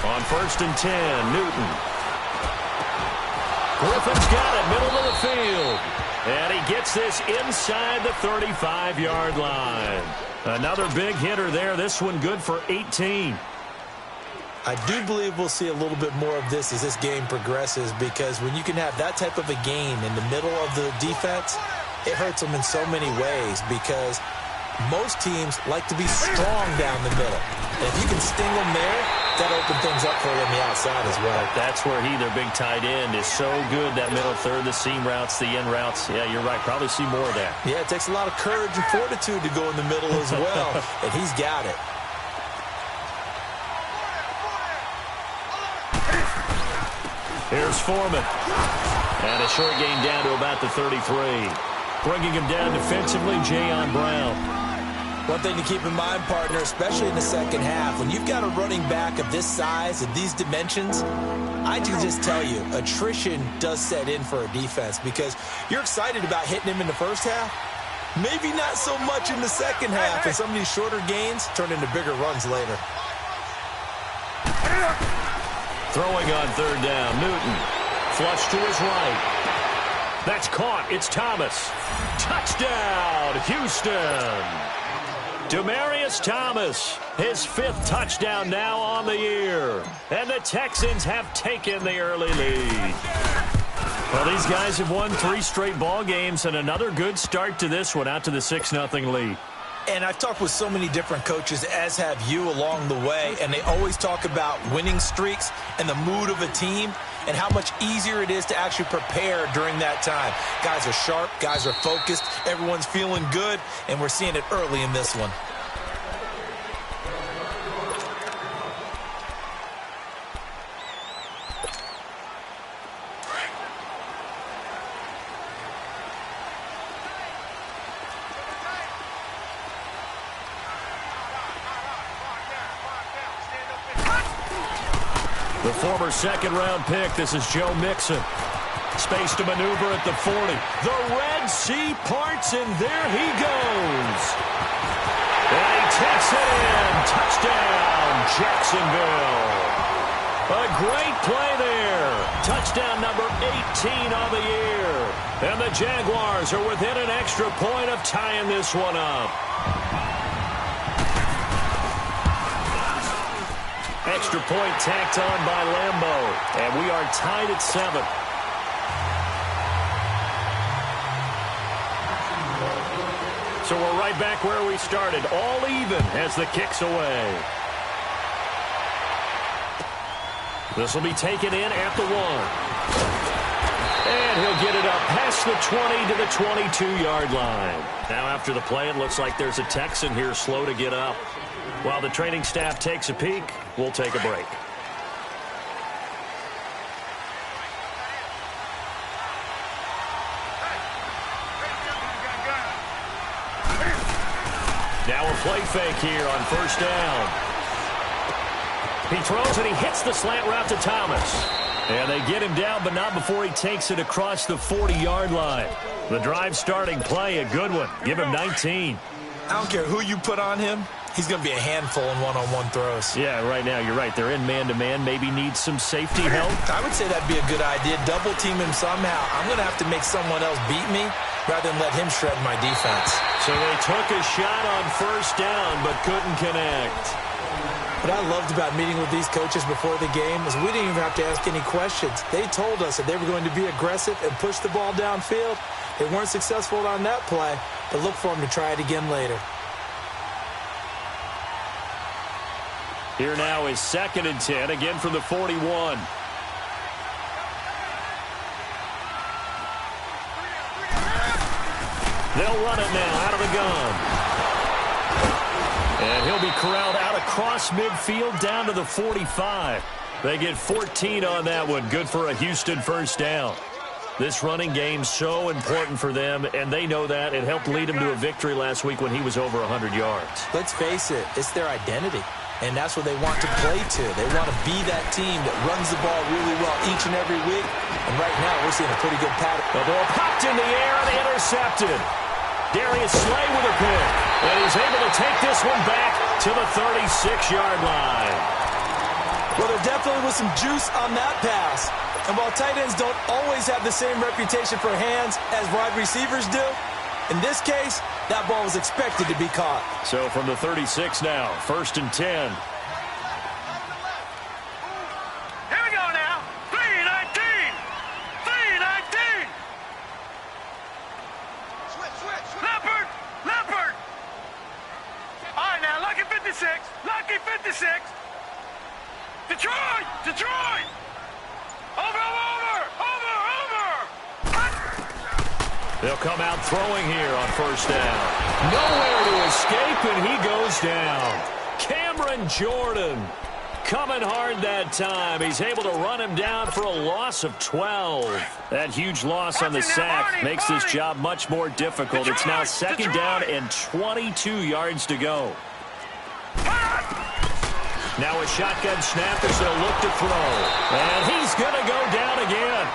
On 1st and 10, Newton. Griffin's got it, middle of the field. And he gets this inside the 35-yard line. Another big hitter there. This one good for 18. I do believe we'll see a little bit more of this as this game progresses, because when you can have that type of a gain in the middle of the defense, it hurts them in so many ways, because most teams like to be strong down the middle. And if you can sting them there, that opens things up for you on the outside as well. That's where their big tight end, is so good, that middle third, the seam routes, the in routes. Yeah, you're right. Probably see more of that. Yeah, it takes a lot of courage and fortitude to go in the middle as well, and he's got it. Here's Foreman. And a short gain down to about the 33. Bringing him down defensively, Jayon Brown. One thing to keep in mind, partner, especially in the second half, when you've got a running back of this size and these dimensions, I can just tell you, attrition does set in for a defense, because you're excited about hitting him in the first half. Maybe not so much in the second half, and some of these shorter gains turn into bigger runs later. Throwing on 3rd down, Newton. Flush to his right. That's caught. It's Thomas. Touchdown, Houston. Demaryius Thomas, his 5th touchdown now on the year. And the Texans have taken the early lead. Well, these guys have won 3 straight ball games, and another good start to this one, out to the 6-0 lead. And I've talked with so many different coaches, as have you, along the way, and they always talk about winning streaks and the mood of a team and how much easier it is to actually prepare during that time. Guys are sharp, guys are focused, everyone's feeling good, and we're seeing it early in this one. The former 2nd-round pick, this is Joe Mixon. Space to maneuver at the 40. The Red Sea parts, and there he goes. And he takes it in. Touchdown, Jacksonville. A great play there. Touchdown number 18 on the year. And the Jaguars are within an extra point of tying this one up. Extra point tacked on by Lambeau. And we are tied at 7. So we're right back where we started. All even as the kick's away. This will be taken in at the 1. And he'll get it up past the 20 to the 22-yard line. Now after the play, it looks like there's a Texan here slow to get up. While the training staff takes a peek, we'll take a break. Now a play fake here on 1st down. He throws and he hits the slant route to Thomas. And they get him down, but not before he takes it across the 40-yard line. The drive starting play, a good one. Give him 19. I don't care who you put on him. He's going to be a handful in one-on-one throws. Yeah, right now, you're right. They're in man-to-man. Maybe needs some safety help. I would say that'd be a good idea. Double team him somehow. I'm going to have to make someone else beat me rather than let him shred my defense. So they took a shot on 1st down, but couldn't connect. What I loved about meeting with these coaches before the game is we didn't even have to ask any questions. They told us that they were going to be aggressive and push the ball downfield. They weren't successful on that play, but look for them to try it again later. Here now is 2nd and 10, again from the 41. They'll run it now out of the gun. And he'll be corralled out across midfield down to the 45. They get 14 on that one. Good for a Houston 1st down. This running game's so important for them, and they know that. It helped lead him to a victory last week when he was over 100 yards. Let's face it, it's their identity. And that's what they want to play to. They want to be that team that runs the ball really well each and every week. And right now, we're seeing a pretty good pattern. The ball popped in the air and intercepted. Darius Slay with a pick. And he's able to take this one back to the 36-yard line. Well, there definitely was some juice on that pass. And while tight ends don't always have the same reputation for hands as wide receivers do, in this case, that ball was expected to be caught. So from the 36 now, 1st and 10. Here we go now. 3-19. 3-19. Switch. Leopard. All right, now, lucky 56. Lucky 56. Detroit. Over. They'll come out throwing here on 1st down. Nowhere to escape, and he goes down. Cameron Jordan coming hard that time. He's able to run him down for a loss of 12. That huge loss on the sack makes this job much more difficult. It's now 2nd down and 22 yards to go. Now a shotgun snap as they'll look to throw. And he's going to go down again.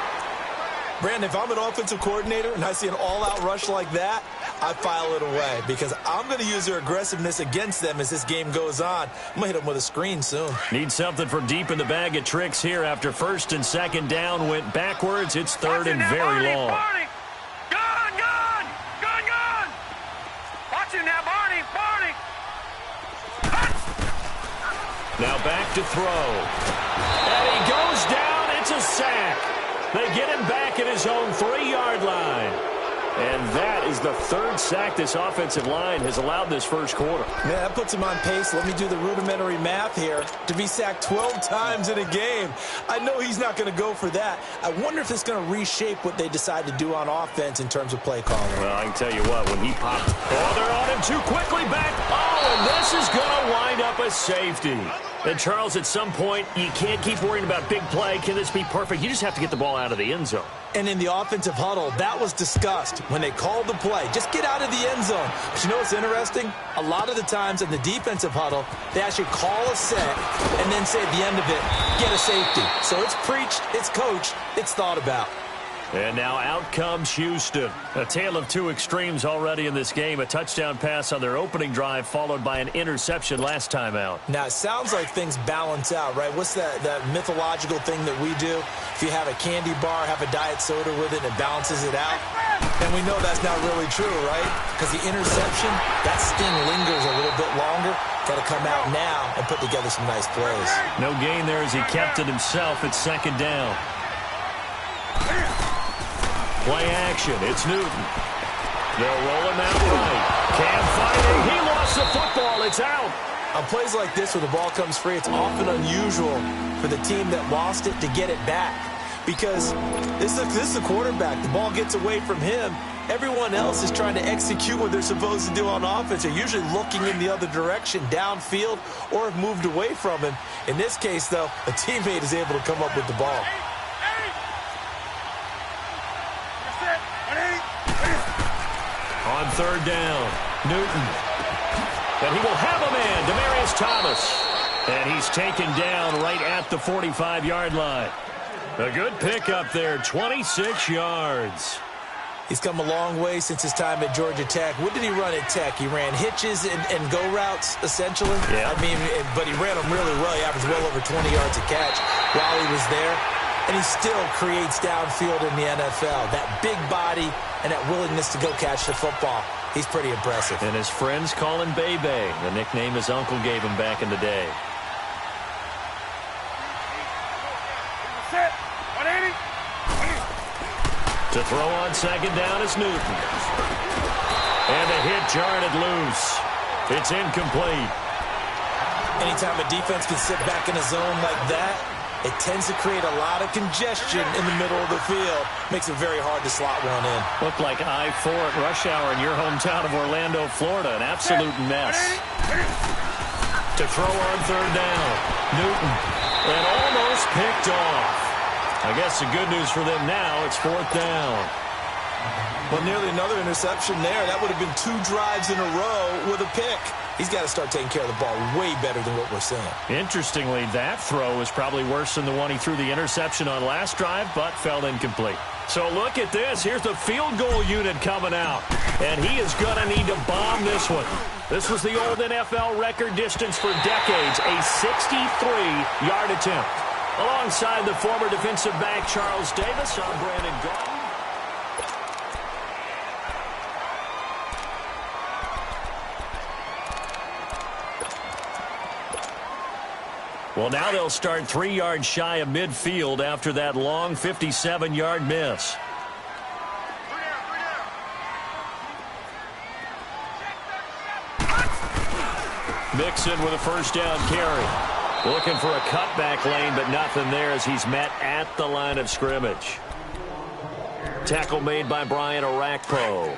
Brandon, if I'm an offensive coordinator and I see an all-out rush like that, I file it away because I'm going to use their aggressiveness against them as this game goes on. I'm going to hit them with a screen soon. Need something from deep in the bag of tricks here after 1st and 2nd down went backwards. It's 3rd and very long. Gun! Watch him now, Barney! Now back to throw. And he goes down. It's a sack. They get him back at his own 3-yard line. And that is the 3rd sack this offensive line has allowed this first quarter. Man, that puts him on pace. Let me do the rudimentary math here. To be sacked 12 times in a game. I know he's not going to go for that. I wonder if it's going to reshape what they decide to do on offense in terms of play calling. Well, I can tell you what, when he popped. Oh, they're on him too quickly back. Oh, and this is going to wind up a safety. And, Charles, at some point, you can't keep worrying about big play. Can this be perfect? You just have to get the ball out of the end zone. And in the offensive huddle, that was discussed when they called the play. Just get out of the end zone. But you know what's interesting? A lot of the times in the defensive huddle, they actually call a set and then say at the end of it, get a safety. So it's preached, it's coached, it's thought about. And now out comes Houston. A tale of two extremes already in this game. A touchdown pass on their opening drive followed by an interception last time out. Now, it sounds like things balance out, right? What's that mythological thing that we do? If you have a candy bar, have a diet soda with it, and it balances it out. And we know that's not really true, right? Because the interception, that sting lingers a little bit longer. Got to come out now and put together some nice plays. No gain there as he kept it himself at 2nd down. Play action. It's Newton. They'll roll him out right. Cam fighting. He lost the football. It's out. On plays like this where the ball comes free, it's often unusual for the team that lost it to get it back. Because this is a quarterback. The ball gets away from him. Everyone else is trying to execute what they're supposed to do on offense. They're usually looking in the other direction, downfield, or have moved away from him. In this case, though, a teammate is able to come up with the ball. On 3rd down, Newton. And he will have a man, Demaryius Thomas. And he's taken down right at the 45-yard line. A good pickup there, 26 yards. He's come a long way since his time at Georgia Tech. What did he run at Tech? He ran hitches and go routes, essentially. Yeah. I mean, but he ran them really well. He averaged well over 20 yards a catch while he was there. And he still creates downfield in the NFL. That big body and that willingness to go catch the football. He's pretty impressive. And his friends call him Bebe, the nickname his uncle gave him back in the day. To throw on 2nd down is Newton. And the hit jarred it loose. It's incomplete. Anytime a defense can sit back in a zone like that, it tends to create a lot of congestion in the middle of the field. Makes it very hard to slot one in. Looked like I-4 at rush hour in your hometown of Orlando, Florida. An absolute mess. To throw on 3rd down. Newton. And almost picked off. I guess the good news for them now, it's 4th down. Well, nearly another interception there. That would have been 2 drives in a row with a pick. He's got to start taking care of the ball way better than what we're seeing. Interestingly, that throw was probably worse than the one he threw the interception on last drive, but fell incomplete. So look at this. Here's the field goal unit coming out. And he is going to need to bomb this one. This was the old NFL record distance for decades, a 63-yard attempt. Alongside the former defensive back Charles Davis, I'm Brandon Gaudin. Well, now they'll start 3 yards shy of midfield after that long 57-yard miss. Mixon with a first down carry. Looking for a cutback lane, but nothing there as he's met at the line of scrimmage. Tackle made by Brian Orakpo.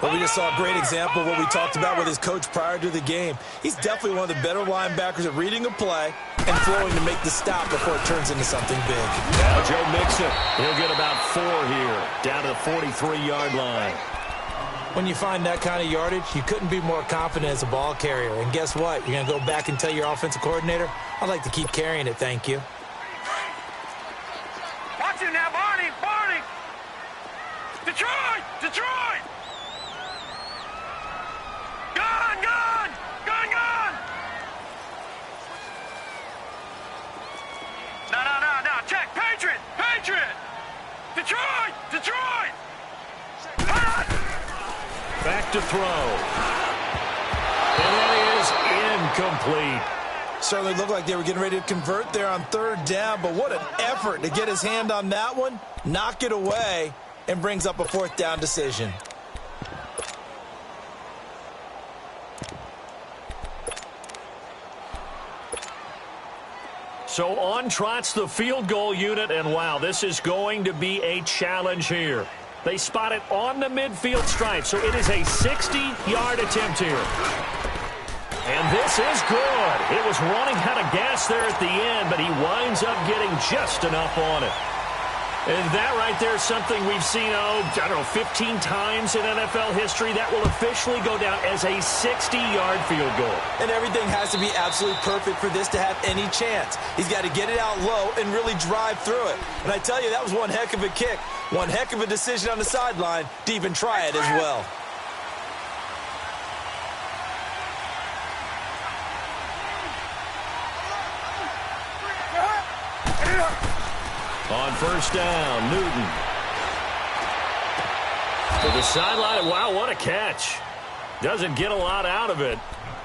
Well, we just saw a great example of what we talked about with his coach prior to the game. He's definitely one of the better linebackers at reading a play and throwing to make the stop before it turns into something big. Now Joe Mixon, he'll get about 4 here, down to the 43-yard line. When you find that kind of yardage, you couldn't be more confident as a ball carrier. And guess what? You're going to go back and tell your offensive coordinator, I'd like to keep carrying it, thank you. Watch him now, Barney! Barney! Detroit! Detroit! Gun! Gun! Gun! Gun! No. Check! Patriot! Patriot! Detroit! Detroit! Back to throw. And that is incomplete. Certainly looked like they were getting ready to convert there on 3rd down, but what an effort to get his hand on that one, knock it away, and brings up a 4th down decision. So on trots the field goal unit, and wow, this is going to be a challenge here. They spot it on the midfield stripe, so it is a 60-yard attempt here. And this is good. It was running out of gas there at the end, but he winds up getting just enough on it. And that right there is something we've seen, 15 times in NFL history. That will officially go down as a 60-yard field goal. And everything has to be absolutely perfect for this to have any chance. He's got to get it out low and really drive through it. And I tell you, that was one heck of a kick. One heck of a decision on the sideline to even try it as well. On first down, Newton. To the sideline. Wow, what a catch. Doesn't get a lot out of it,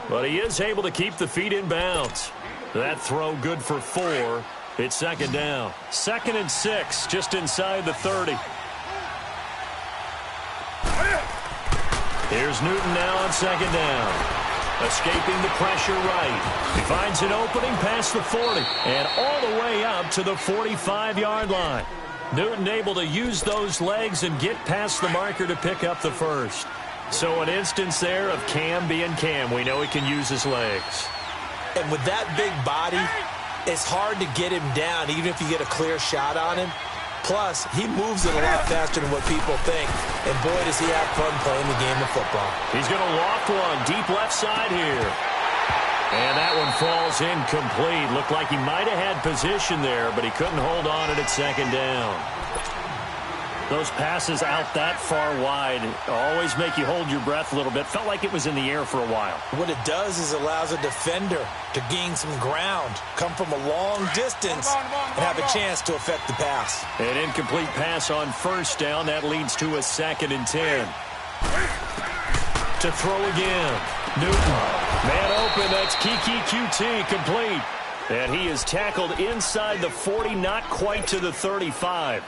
but he is able to keep the feet in bounds. That throw good for 4. It's 2nd down. 2nd and 6, just inside the 30. Here's Newton now on 2nd down. Escaping the pressure right. He finds an opening past the 40 and all the way up to the 45-yard line. Newton able to use those legs and get past the marker to pick up the first. So an instance there of Cam being Cam. We know he can use his legs. And with that big body, it's hard to get him down even if you get a clear shot on him. Plus, he moves it a lot faster than what people think. And boy, does he have fun playing the game of football. He's going to loft one deep left side here. And that one falls incomplete. Looked like he might have had position there, but he couldn't hold on it at 2nd down. Those passes out that far wide always make you hold your breath a little bit. Felt like it was in the air for a while. What it does is allows a defender to gain some ground, come from a long distance, and have a chance to affect the pass. An incomplete pass on first down. That leads to a 2nd and 10. To throw again. Newton. Man open. That's Kiki QT complete. And he is tackled inside the 40, not quite to the 35.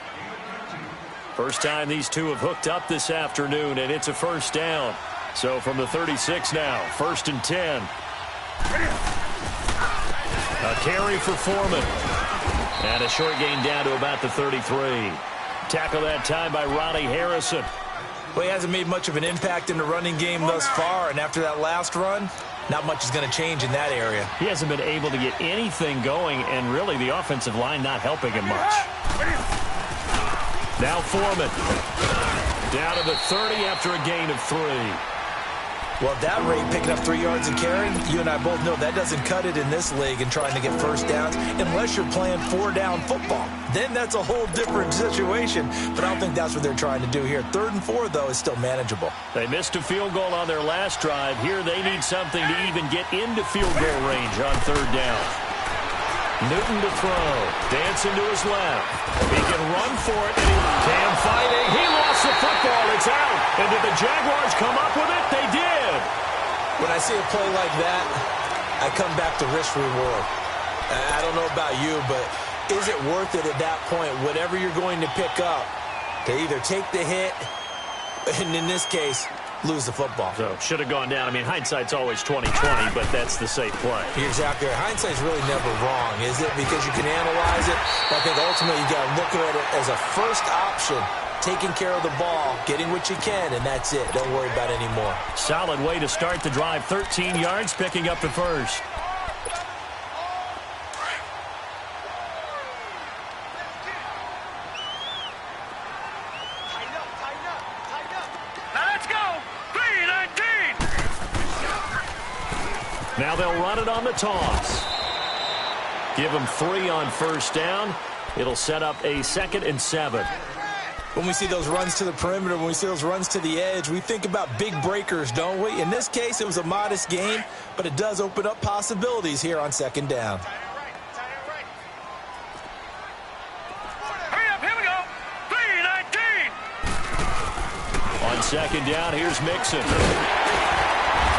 First time these two have hooked up this afternoon, and it's a first down. So from the 36 now, 1st and 10. A carry for Foreman. And a short gain down to about the 33. Tackle that time by Ronnie Harrison. Well, he hasn't made much of an impact in the running game thus far, and after that last run, not much is going to change in that area. He hasn't been able to get anything going, and really the offensive line not helping him much. Now Foreman. Down to the 30 after a gain of 3. Well, at that rate, picking up 3 yards and carrying, you and I both know that doesn't cut it in this league and trying to get first downs unless you're playing 4-down football. Then that's a whole different situation, but I don't think that's what they're trying to do here. 3rd and 4, though, is still manageable. They missed a field goal on their last drive. Here they need something to even get into field goal range on 3rd down. Newton to throw. Dancing to his left. He can run for it. Cam fighting. He lost the football. It's out. And did the Jaguars come up with it? They did. When I see a play like that, I come back to risk reward. I don't know about you, but is it worth it at that point, whatever you're going to pick up, to either take the hit, and in this case, lose the football? So, should have gone down. I mean, hindsight's always 20/20, but that's the safe play. You're exactly right. Hindsight's really never wrong, is it? Because you can analyze it, but I think ultimately you got to look at it as a first option, taking care of the ball, getting what you can, and that's it. Don't worry about it anymore. Solid way to start the drive. 13 yards, picking up the first. Now they'll run it on the toss. Give them 3 on first down. It'll set up a 2nd and 7. When we see those runs to the perimeter, when we see those runs to the edge, we think about big breakers, don't we? In this case, it was a modest gain, but it does open up possibilities here on 2nd down. Hurry up, here we go. 3-19. On 2nd down, here's Mixon.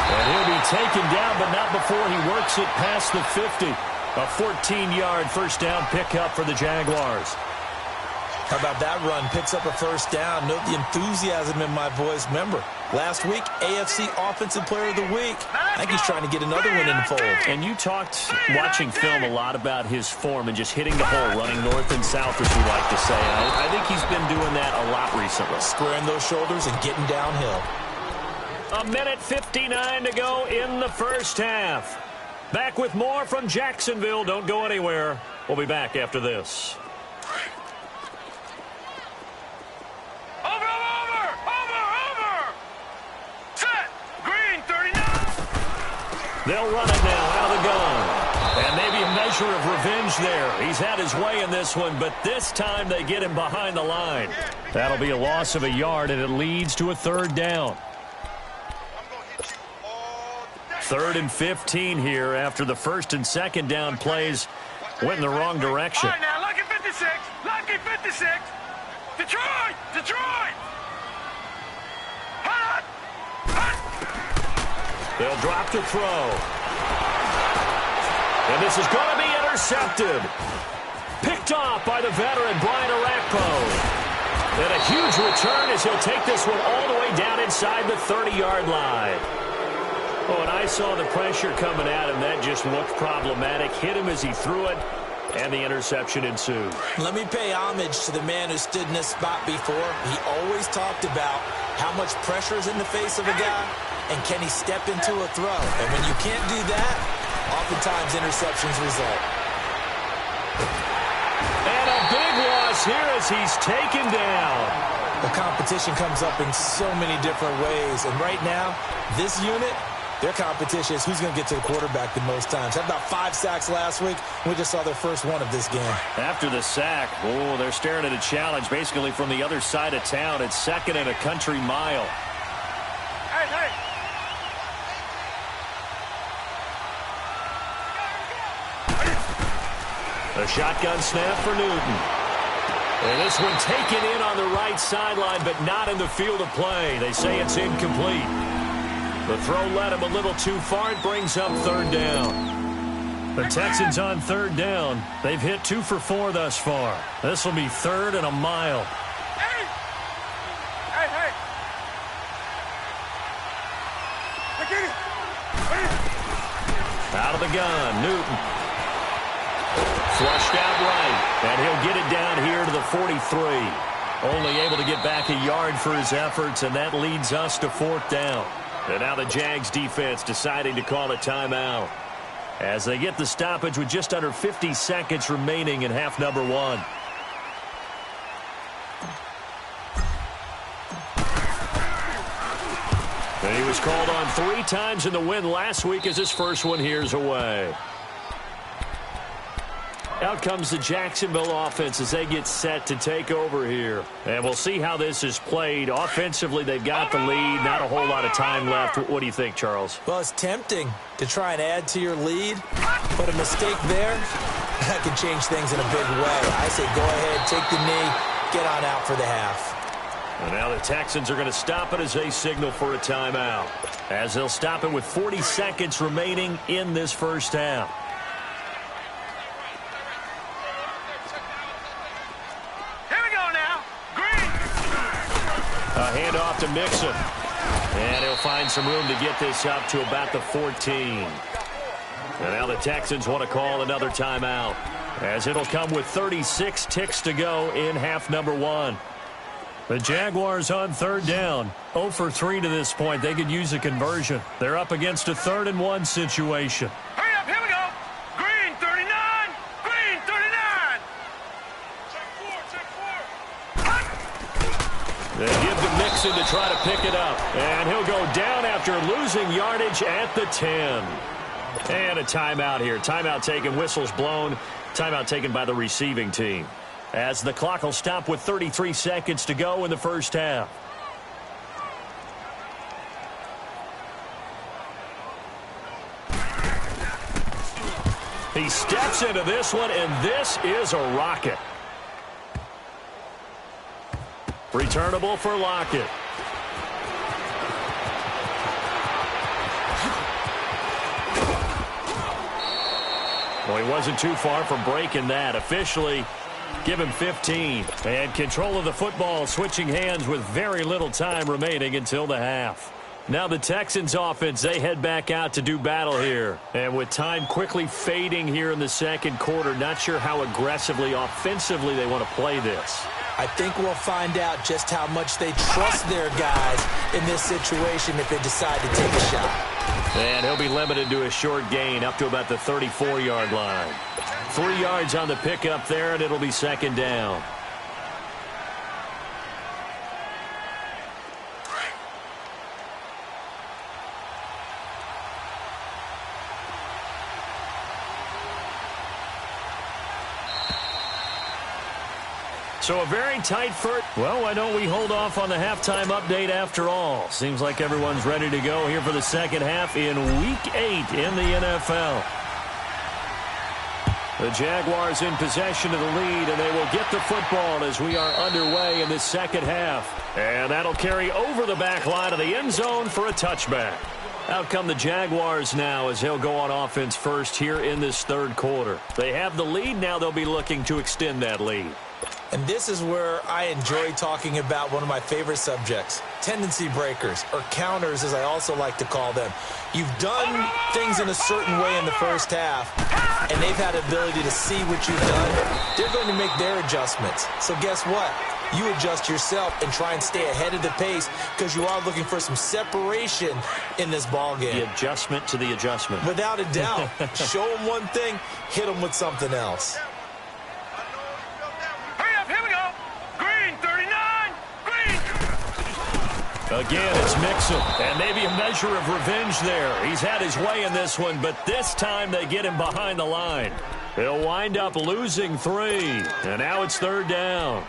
And he'll be taken down, but not before he works it past the 50. A 14-yard first down pickup for the Jaguars. How about that run? Picks up a first down. Note the enthusiasm in my voice. Remember, last week, AFC Offensive Player of the Week. I think he's trying to get another one in the fold. And you talked, watching film, a lot about his form and just hitting the hole, running north and south, as we like to say. I think he's been doing that a lot recently. Squaring those shoulders and getting downhill. 1:59 to go in the first half. Back with more from Jacksonville. Don't go anywhere. We'll be back after this. Over. Set. Green, 39. They'll run it now out of the gun. And maybe a measure of revenge there. He's had his way in this one, but this time they get him behind the line. That'll be a loss of a yard, and it leads to a 3rd down. 3rd and 15 here after the 1st and 2nd down plays went in the wrong direction. All right, now, lucky 56. Lucky 56. Detroit. Hot. They'll drop to throw. And this is going to be intercepted. Picked off by the veteran, Brian Orakpo. And a huge return as he'll take this one all the way down inside the 30-yard line. Oh, and I saw the pressure coming at him. That just looked problematic. Hit him as he threw it, and the interception ensued. Let me pay homage to the man who stood in this spot before. He always talked about how much pressure is in the face of a guy, and can he step into a throw. And when you can't do that, oftentimes interceptions result. And a big loss here as he's taken down. The competition comes up in so many different ways, and right now, this unit, their competition is who's going to get to the quarterback the most times. Had about 5 sacks last week. We just saw their first one of this game. After the sack, they're staring at a challenge basically from the other side of town. It's 2nd and a country mile. Hey. A shotgun snap for Newton. And this one taken in on the right sideline, but not in the field of play. They say it's incomplete. The throw led him a little too far. It brings up 3rd down. The Texans on 3rd down. They've hit 2 for 4 thus far. This will be 3rd and a mile. Hey. Out of the gun, Newton. Flushed out right, and he'll get it down here to the 43. Only able to get back a yard for his efforts, and that leads us to 4th down. And now the Jags defense deciding to call a timeout as they get the stoppage with just under 50 seconds remaining in half number 1. And he was called on 3 times in the win last week as his first one here's away. Out comes the Jacksonville offense as they get set to take over here. And we'll see how this is played. Offensively, they've got the lead. Not a whole lot of time left. What do you think, Charles? Well, it's tempting to try and add to your lead, but a mistake there, that can change things in a big way. I say go ahead, take the knee, get on out for the half. And now the Texans are going to stop it as they signal for a timeout. As they'll stop it with 40 seconds remaining in this first half. A handoff to Mixon. And he'll find some room to get this up to about the 14. And now the Texans want to call another timeout, as it'll come with 36 ticks to go in half number 1. The Jaguars on third down. 0 for 3 to this point. They could use a conversion. They're up against a 3rd and 1 situation. Hurry up, here we go. Green 39. Green 39. Check 4. They give to Mixon to try to pick it up. And he'll go down after losing yardage at the 10. And a timeout here. Timeout taken, whistles blown. Timeout taken by the receiving team, as the clock will stop with 33 seconds to go in the first half. He steps into this one, and this is a rocket. Returnable for Lockett. Well, he wasn't too far from breaking that. Officially, give him 15. And control of the football, switching hands with very little time remaining until the half. Now the Texans offense, they head back out to do battle here. And with time quickly fading here in the second quarter, not sure how aggressively, offensively they want to play this. I think we'll find out just how much they trust their guys in this situation if they decide to take a shot. And he'll be limited to a short gain up to about the 34-yard line. 3 yards on the pickup there, and it'll be second down. So a very tight first. Well, why don't we hold off on the halftime update after all? Seems like everyone's ready to go here for the second half in Week 8 in the NFL. The Jaguars in possession of the lead, and they will get the football as we are underway in this second half. And that'll carry over the back line of the end zone for a touchback. Out come the Jaguars now as they'll go on offense first here in this third quarter. They have the lead. Now they'll be looking to extend that lead. And this is where I enjoy talking about one of my favorite subjects, tendency breakers, or counters as I also like to call them. You've done things in a certain way in the first half, and they've had the ability to see what you've done. They're going to make their adjustments. So guess what? You adjust yourself and try and stay ahead of the pace because you are looking for some separation in this ballgame. The adjustment to the adjustment. Without a doubt. Show them one thing, hit them with something else. Again, it's Mixon, and maybe a measure of revenge there. He's had his way in this one, but this time they get him behind the line. He'll wind up losing 3, and now it's third down.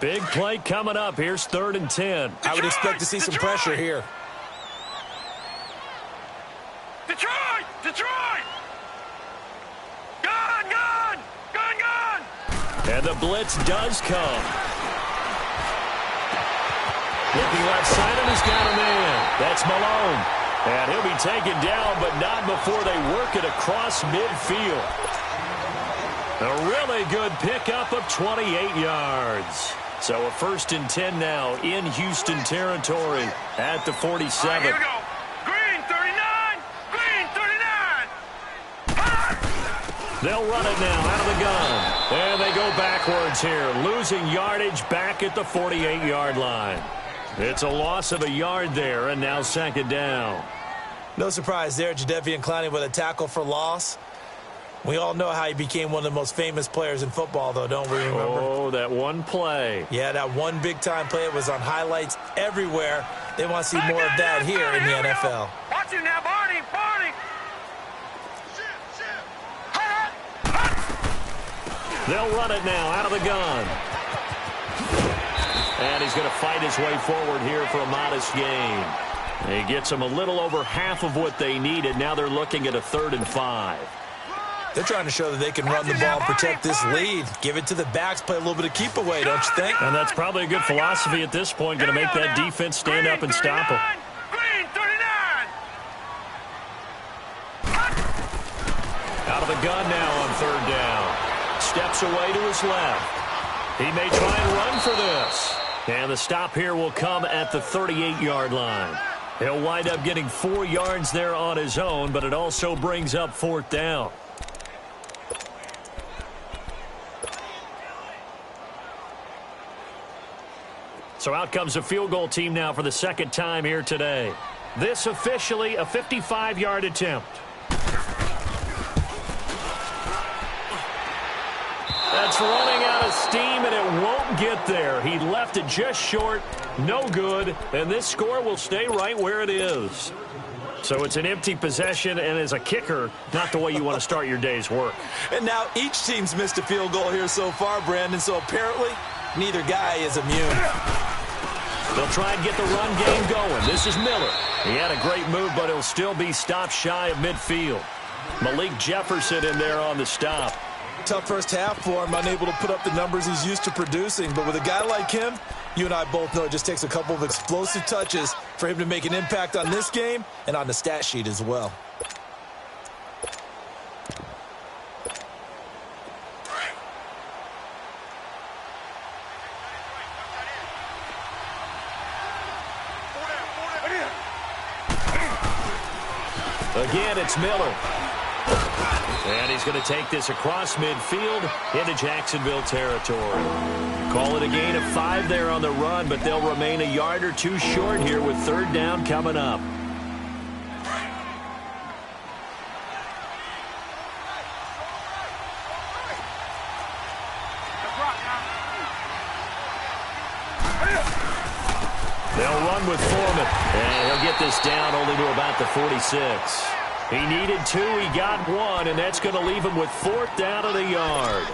Big play coming up. Here's 3rd and 10. I would expect to see some pressure here. Detroit! Detroit! Gone! Gone! Gone! Gone! And the blitz does come. Looking left side, and he's got a man. That's Malone. And he'll be taken down, but not before they work it across midfield. A really good pickup of 28 yards. So a 1st and 10 now in Houston territory at the 47. Right, here we go. Green 39. Green 39. They'll run it now out of the gun. And they go backwards here, losing yardage back at the 48-yard line. It's a loss of a yard there, and now second down. No surprise there, Jadeveon Clowney with a tackle for loss. We all know how he became one of the most famous players in football, though, don't we? Remember? Oh, that one play. Yeah, that one big-time play. It was on highlights everywhere. They want to see more of that here in the NFL. Watch him now, Barney, Barney. They'll run it now out of the gun. And he's going to fight his way forward here for a modest gain. He gets them a little over half of what they needed. Now they're looking at a 3rd and 5. They're trying to show that they can run the ball and protect this lead. Give it to the backs, play a little bit of keep away, don't you think? And that's probably a good philosophy at this point. Going to make that defense stand up and stop them. Green 39. Out of the gun now on 3rd down. Steps away to his left. He may try and run for this. And the stop here will come at the 38-yard line. He'll wind up getting 4 yards there on his own, but it also brings up 4th down. So out comes a field goal team now for the 2nd time here today. This officially a 55-yard attempt. That's running out of steam, and it won't get there. He left it just short, no good, and this score will stay right where it is. So it's an empty possession, and as a kicker, not the way you want to start your day's work. And now each team's missed a field goal here so far, Brandon, so apparently neither guy is immune. They'll try and get the run game going. This is Miller. He had a great move, but he'll still be stopped shy of midfield. Malik Jefferson in there on the stop. Tough first half for him, unable to put up the numbers he's used to producing. But with a guy like him, you and I both know it just takes a couple of explosive touches for him to make an impact on this game and on the stat sheet as well. Again, it's Miller. And he's going to take this across midfield into Jacksonville territory. Call it a gain of 5 there on the run, but they'll remain a yard or two short here with 3rd down coming up. They'll run with Foreman, and he'll get this down only to about the 46. He needed 2, he got 1, and that's going to leave him with 4th down at a yard.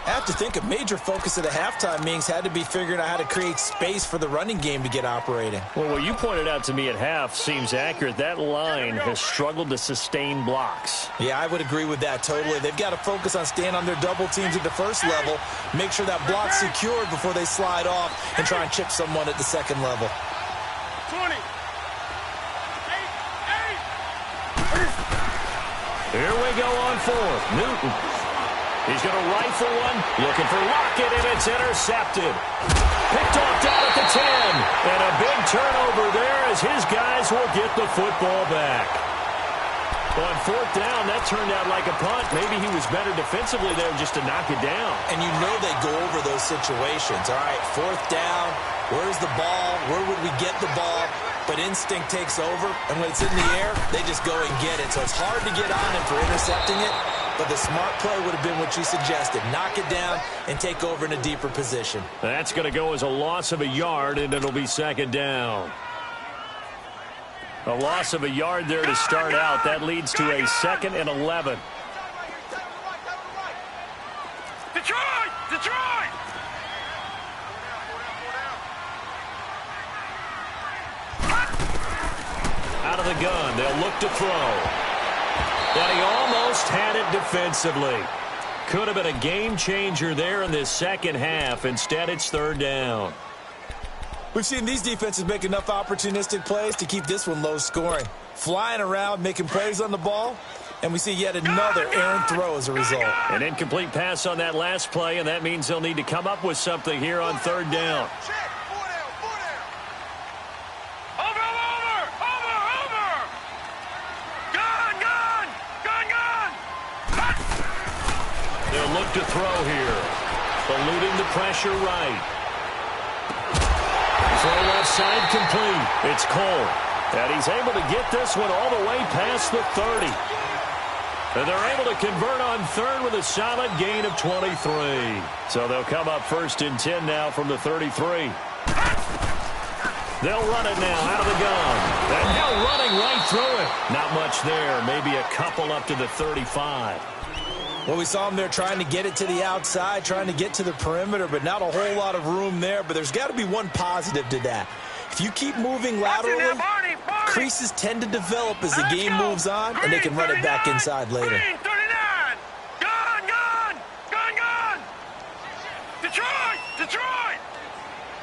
I have to think a major focus of the halftime meetings had to be figuring out how to create space for the running game to get operating. Well, what you pointed out to me at half seems accurate. That line has struggled to sustain blocks. Yeah, I would agree with that totally. They've got to focus on staying on their double teams at the first level, make sure that block's secured before they slide off and try and chip someone at the second level. 20. Here we go on 4th. Newton. He's going to rifle one, looking for Lockett, and it's intercepted. Picked off down at the 10. And a big turnover there as his guys will get the football back. On 4th down, that turned out like a punt. Maybe he was better defensively there just to knock it down. And you know they go over those situations. All right, 4th down, where's the ball? Where would we get the ball? But instinct takes over, and when it's in the air, they just go and get it. So it's hard to get on him for intercepting it, but the smart play would have been what you suggested. Knock it down and take over in a deeper position. That's going to go as a loss of a yard, and it'll be 2nd down. A loss of a yard there to start out. That leads to a 2nd and 11. Detroit! Detroit! Out of the gun, they'll look to throw. And he almost had it defensively. Could have been a game changer there in this second half. Instead, it's 3rd down. We've seen these defenses make enough opportunistic plays to keep this one low scoring. Flying around, making plays on the ball, and we see yet another errant throw as a result. An incomplete pass on that last play, and that means they'll need to come up with something here on 3rd down. They'll look to throw here. Eluding the pressure right. Throw left side complete. It's Cole. And he's able to get this one all the way past the 30. And they're able to convert on third with a solid gain of 23. So they'll come up 1st and 10 now from the 33. They'll run it now out of the gun. And now running right through it. Not much there. Maybe a couple up to the 35. Well, we saw him there trying to get it to the outside, trying to get to the perimeter, but not a whole lot of room there. But there's got to be one positive to that. If you keep moving laterally, creases tend to develop as the game moves on, and they can run it back inside later. Detroit! Detroit!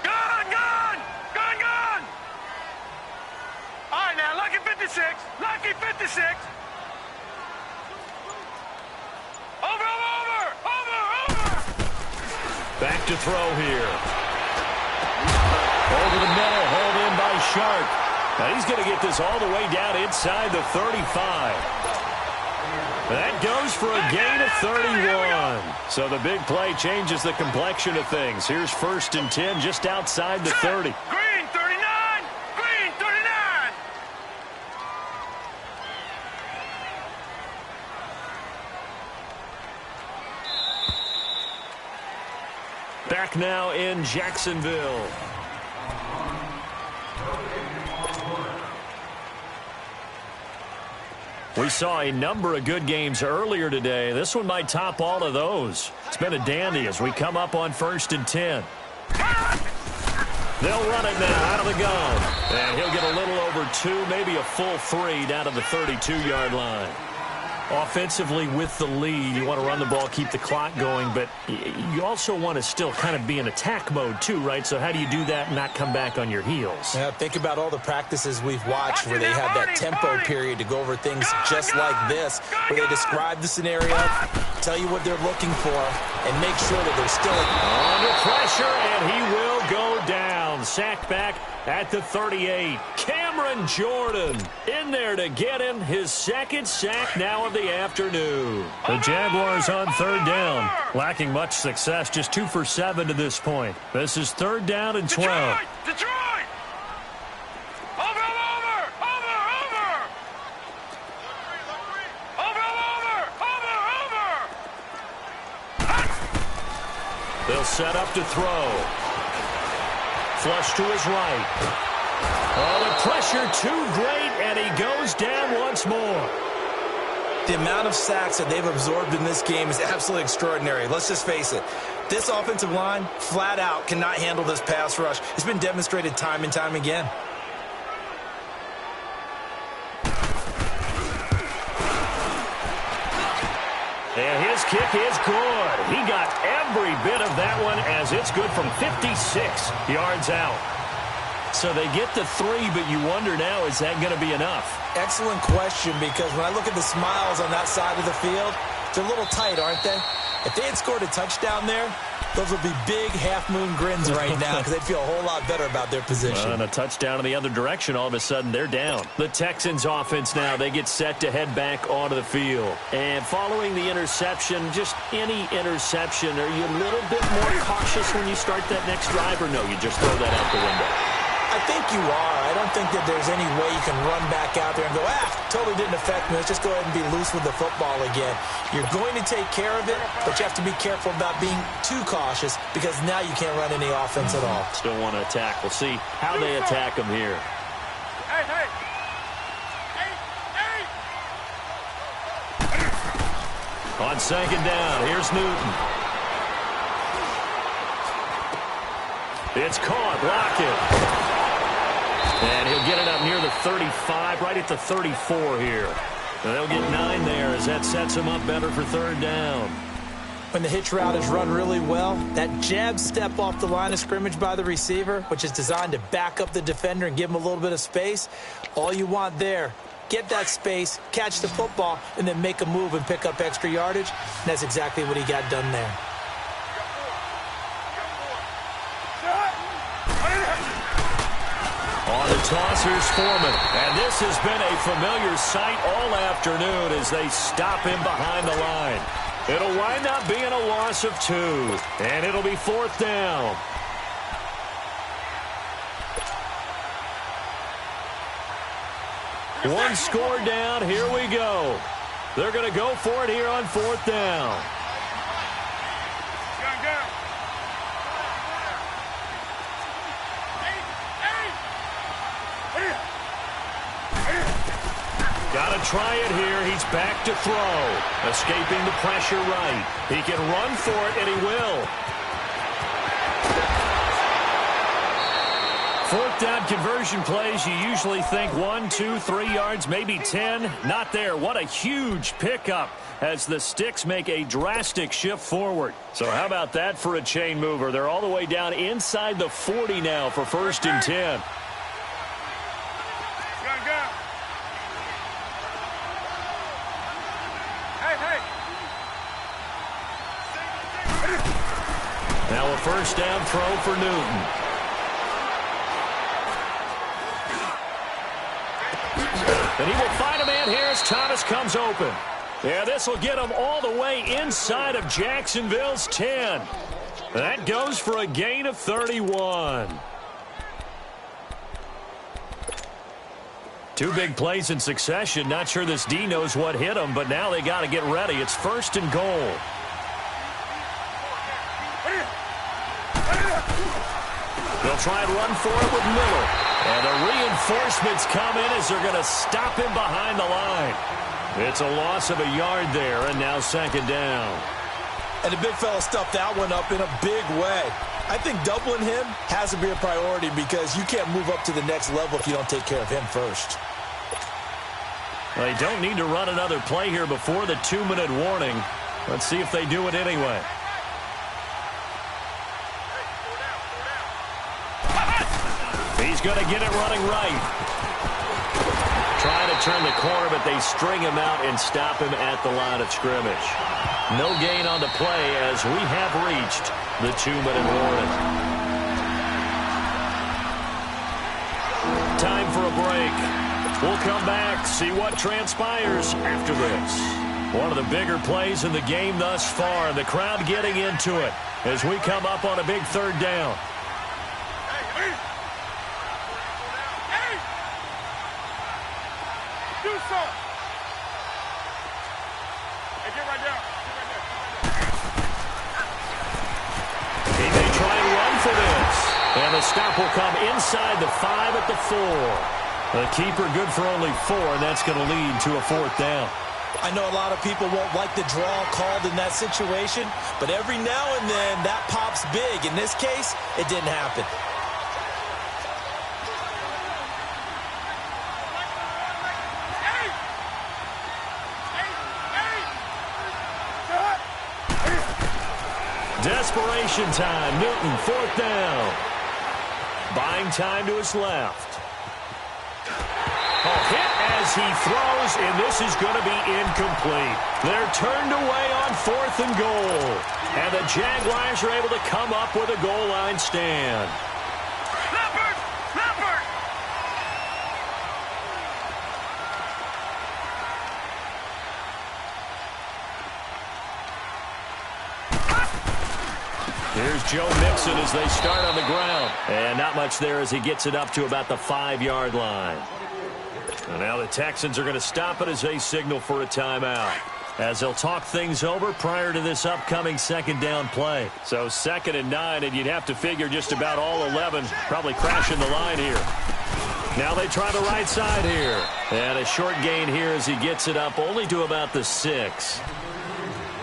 Gun! Gun! Gun! Gun! All right, now, lucky 56. Lucky 56. Over! Back to throw here. Over the middle, hauled in by Sharp. Now he's going to get this all the way down inside the 35. That goes for a gain of 31. So the big play changes the complexion of things. Here's 1st and 10 just outside the 30. Green 39! Green 39! Back now in Jacksonville. We saw a number of good games earlier today. This one might top all of those. It's been a dandy as we come up on 1st and 10. They'll run it now out of the gun. And he'll get a little over 2, maybe a full 3 down to the 32-yard line. Offensively with the lead, you want to run the ball, keep the clock going, but you also want to still kind of be in attack mode too, right? So how do you do that and not come back on your heels? Yeah, think about all the practices we've watched where they have that tempo period to go over things just like this, where they describe the scenario, tell you what they're looking for, and make sure that they're still under pressure, and he will go down. Sacked back at the 38. Cameron Jordan in there to get him his 2nd sack now of the afternoon. The Jaguars on 3rd down. Lacking much success, just 2 for 7 to this point. This is 3rd down and 12. Detroit! Over! They'll set up to throw. Flush to his right. Oh, the pressure too great, and he goes down once more. The amount of sacks that they've absorbed in this game is absolutely extraordinary. Let's just face it. This offensive line, flat out, cannot handle this pass rush. It's been demonstrated time and time again. And his kick is good. He got every bit of that one as it's good from 56 yards out. So they get the 3, but you wonder now, is that going to be enough? Excellent question, because when I look at the smiles on that side of the field, they're a little tight, aren't they? If they had scored a touchdown there, those would be big half-moon grins right now because they'd feel a whole lot better about their position. And a touchdown in the other direction, all of a sudden they're down. The Texans offense now, they get set to head back onto the field. And following the interception, just any interception, are you a little bit more cautious when you start that next drive, or no, you just throw that out the window? I think you are. I don't think that there's any way you can run back out there and go, totally didn't affect me. Let's just go ahead and be loose with the football again. You're going to take care of it, but you have to be careful about being too cautious because now you can't run any offense at all. Still want to attack. We'll see how they attack them here. Hey! On 2nd down, here's Newton. It's caught. Lockett. And he'll get it up near the 35, right at the 34 here. And they'll get 9 there as that sets him up better for 3rd down. When the hitch route is run really well, that jab step off the line of scrimmage by the receiver, which is designed to back up the defender and give him a little bit of space, all you want there, get that space, catch the football, and then make a move and pick up extra yardage. And that's exactly what he got done there. On the toss, here's Foreman. And this has been a familiar sight all afternoon as they stop him behind the line. It'll wind up being a loss of 2. And it'll be 4th down. One score down. Here we go. They're going to go for it here on 4th down. Got to try it here. He's back to throw. Escaping the pressure right. He can run for it, and he will. 4th down conversion plays, you usually think 1, 2, 3 yards, maybe 10. Not there. What a huge pickup as the Sticks make a drastic shift forward. So how about that for a chain mover? They're all the way down inside the 40 now for 1st and 10. Now a 1st down throw for Newton. And he will find a man here as Thomas comes open. Yeah, this will get him all the way inside of Jacksonville's 10. That goes for a gain of 31. 2 big plays in succession. Not sure this D knows what hit him, but now they got to get ready. It's 1st and goal. They'll try and run for it with Miller. And the reinforcements come in as they're going to stop him behind the line. It's a loss of a yard there, and now 2nd down. And the big fella stuffed that one up in a big way. I think doubling him has to be a priority because you can't move up to the next level if you don't take care of him first. They don't need to run another play here before the 2-minute warning. Let's see if they do it anyway. He's going to get it running right. Trying to turn the corner, but they string him out and stop him at the line of scrimmage. No gain on the play as we have reached the 2-minute warning. Time for a break. We'll come back, see what transpires after this. One of the bigger plays in the game thus far, and the crowd getting into it as we come up on a big 3rd down. He may try and run for this. And the stop will come inside the 5 at the 4. The keeper good for only 4, and that's going to lead to a 4th down. I know a lot of people won't like the draw called in that situation, but every now and then that pops big. In this case, it didn't happen. Desperation time. Newton, 4th down. Buying time to his left. A hit as he throws, and this is going to be incomplete. They're turned away on 4th and goal. And the Jaguars are able to come up with a goal line stand. Here's Joe Mixon as they start on the ground. And not much there as he gets it up to about the 5-yard line. And now the Texans are going to stop it as they signal for a timeout, as they'll talk things over prior to this upcoming 2nd down play. So 2nd and 9, and you'd have to figure just about all 11 probably crashing the line here. Now they try the right side here. And a short gain here as he gets it up only to about the 6.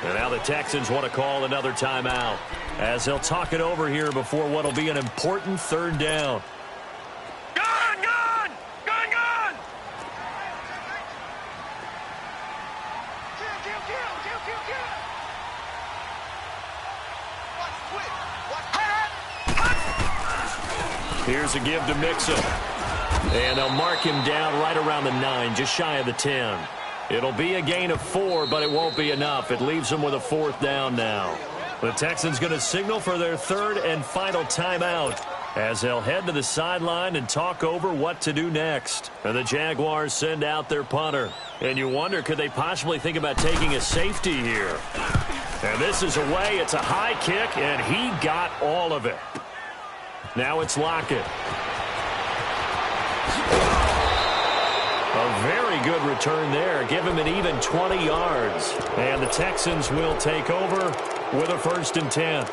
And now the Texans want to call another timeout, as they'll talk it over here before what will be an important 3rd down. Here's a give to Mixon. And they'll mark him down right around the 9, just shy of the 10. It'll be a gain of 4, but it won't be enough. It leaves them with a 4th down now. The Texans going to signal for their 3rd and final timeout, as they'll head to the sideline and talk over what to do next. And the Jaguars send out their punter. And you wonder, could they possibly think about taking a safety here? And this is away. It's a high kick, and he got all of it. Now it's Lockett. A very good return there. Give him an even 20 yards. And the Texans will take over with a 1st and 10.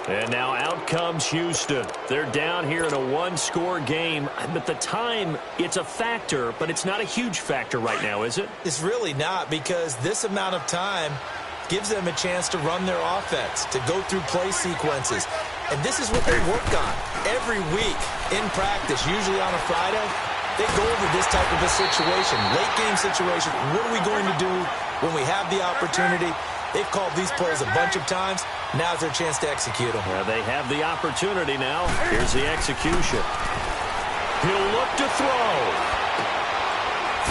And now out comes Houston. They're down here in a one-score game. But the time, it's a factor, but it's not a huge factor right now, is it? It's really not, because this amount of time gives them a chance to run their offense, to go through play sequences. And this is what they work on every week in practice, usually on a Friday. They go over this type of a situation, late-game situation. What are we going to do when we have the opportunity? They've called these plays a bunch of times. Now's their chance to execute them. Yeah, they have the opportunity now. Here's the execution. He'll look to throw.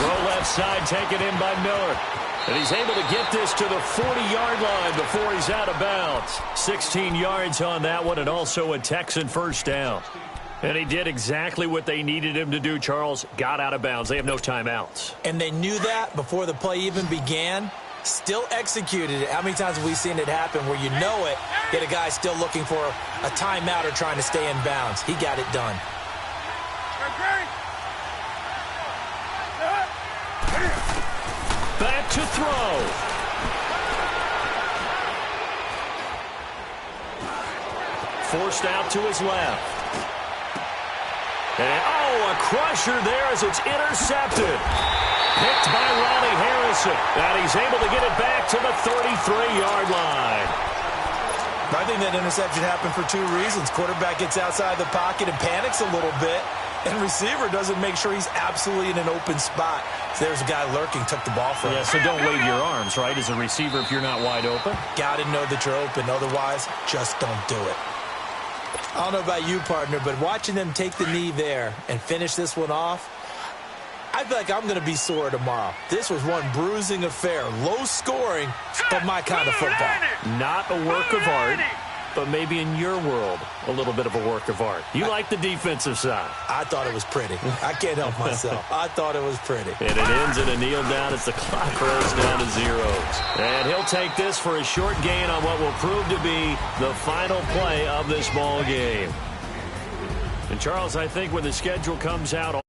Throw left side, taken in by Miller. And he's able to get this to the 40-yard line before he's out of bounds. 16 yards on that one, and also a Texan 1st down. And he did exactly what they needed him to do, Charles. Got out of bounds. They have no timeouts. And they knew that before the play even began. Still executed it. How many times have we seen it happen where you know it, yet a guy still looking for a timeout or trying to stay in bounds? He got it done. Back to throw. Forced out to his left. And, oh, a crusher there as it's intercepted. Picked by Ronnie Harrison. And he's able to get it back to the 33-yard line. I think that interception happened for 2 reasons. Quarterback gets outside the pocket and panics a little bit. And receiver doesn't make sure he's absolutely in an open spot. So there's a guy lurking, took the ball from him. Yeah, so don't wave your arms, right, as a receiver if you're not wide open. Got to know that you're open. Otherwise, just don't do it. I don't know about you, partner, but watching them take the knee there and finish this one off, I feel like I'm going to be sore tomorrow. This was one bruising affair. Low scoring, but my kind of football. Not a work of art, but maybe in your world, a little bit of a work of art. You like the defensive side. I thought it was pretty. I can't help myself. I thought it was pretty. And it ends in a kneel down as the clock rolls down to zeros. And he'll take this for a short gain on what will prove to be the final play of this ball game. And Charles, I think when the schedule comes out,